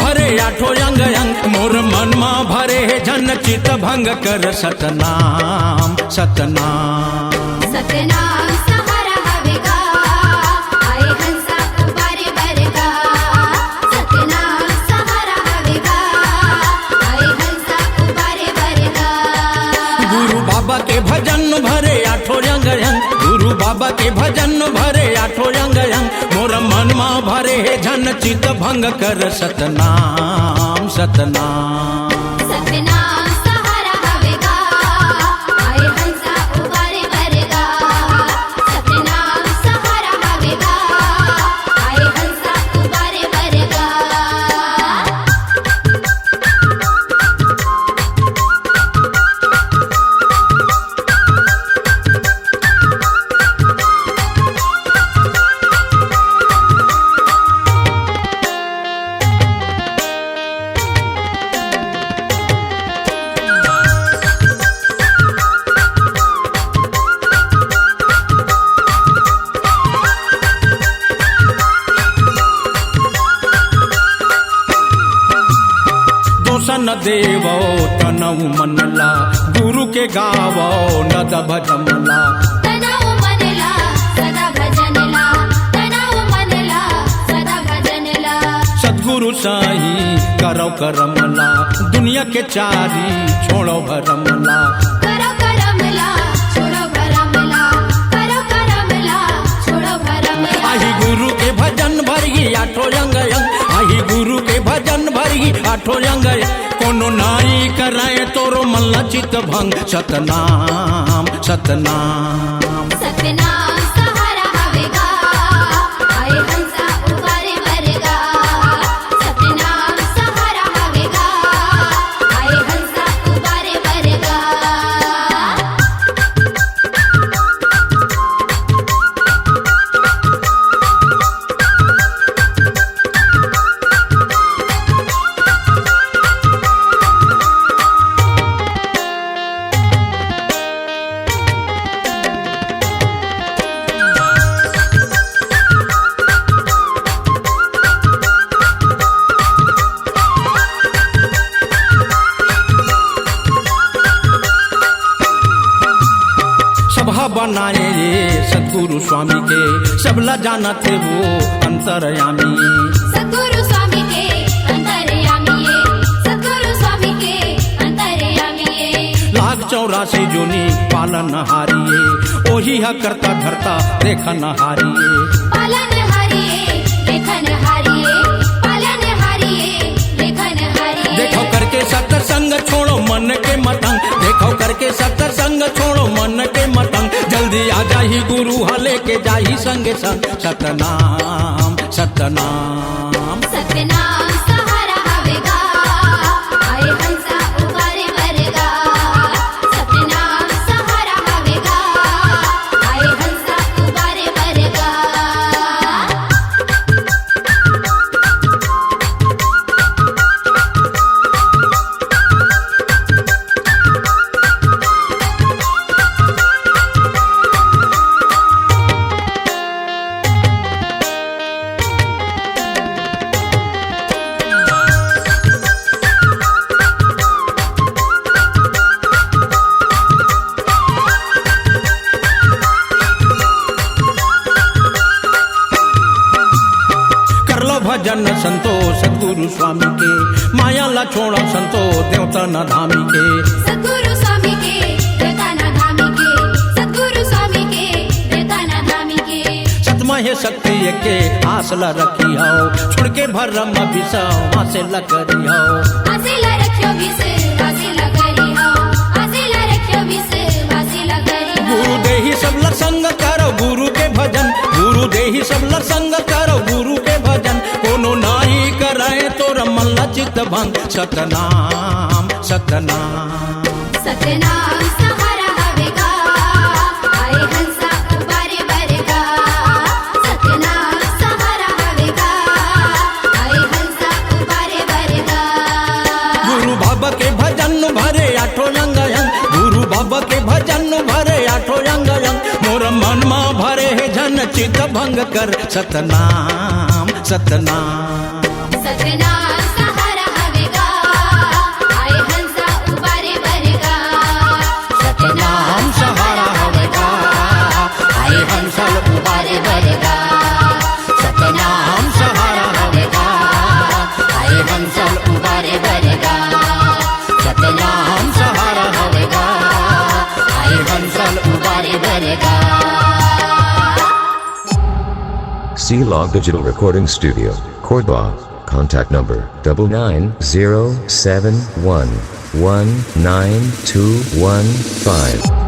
भरे आठो अंग अंग मोर मन मा भरे है जन चित भंग कर सतनाम सतनाम सतनाम सहारा हवेगा आए हंसा उबारे बरगा सतनाम सहारा हवेगा आए हंसा उबारे बरगा गुरु बाबा के भजन भरे आठो अंग अंग गुरु बाबा के भजन भरे आठो अंग अंग मोर मन मा भरे है जन चित भंग कर सतनाम सतनाम सतनाम सहारा हवेगा आए हंसा उबारे बरगा सतनाम सहारा हवेगा आए हंसा उबारे बरगा न देवो तनऊ मनला गुरु के गावो नद भजमला तनाव मनला सदा भजनला तनाव मनला सदा भजनला सद्गुरु साई करो करमला दुनिया के चारी छोड़ो भरमला करो करमला छोड़ो भरमला करो करमला छोड़ो भरमला आही गुरु के भजन भरी आठो अंग अंग आही गुरु के भजन भरी आठो अंग कोनो नाई कराए तोरो मल्ला चित भंग सतनाम सतनाम सतनाम सहारा हवेगा आए हंसा उबारे बरगा सतनाम सहारा हवेगा आए हंसा उबारे बरगा सभा बनाए ये सद्गुरु स्वामी के सबला जाना थे वो अंतरयामी सद्गुरु स्वामी के अंतर्यामी सद्गुरु स्वामी के अंतर्यामी लाख 84 जोनी पालन हारिये ओही हा करता धरता देखन हारिये पालन हारिये लेखन हारिये पालन हारिये लेखन हारिये देखो करके सत्संग छोड़ो मन के मतंग देखो करके सत्संग छोड़ो मन के मतंग जल्दी आ जाही गुरु हले के जाही संगे संग सतनाम सतनाम सतनाम सहारा हवेगा आए हंसा उबारे बरगा सतनाम सहारा हवेगा आए हंसा उबारे बरगा भजन संतो सद्गुरु स्वामी के माया ला छोड़ो संतो देवता न धामी के सद्गुरु स्वामी के देवता न धामी के सद्गुरु स्वामी के देवता न धामी के सतमा है शक्ति के आसला रखी हो छोड़ के भरम विषा हासिल करी हो हासिल रखियो विष हासिल करी हो हासिल रखियो विष हासिल करी हो गुरु देही सब संग करो गुरु के भजन गुरु देही सब संग करो गुरु के भजन कोनो नाई कराए तो रमल्ला चित भंग सतनाम सतनाम सतनाम सहारा हवेगा आए हंसा उबारे बरगा सतनाम सहारा हवेगा आए हंसा उबारे बरगा गुरु बाबा के भजन भरे आठो अंग अंग गुरु बाबा के भजन भरे आठो अंग अंग मोर मन मा भरे है जन चित भंग कर Satnam Satnam Satnam C-Log Digital Recording Studio, Cordoba. Contact number 99071192115.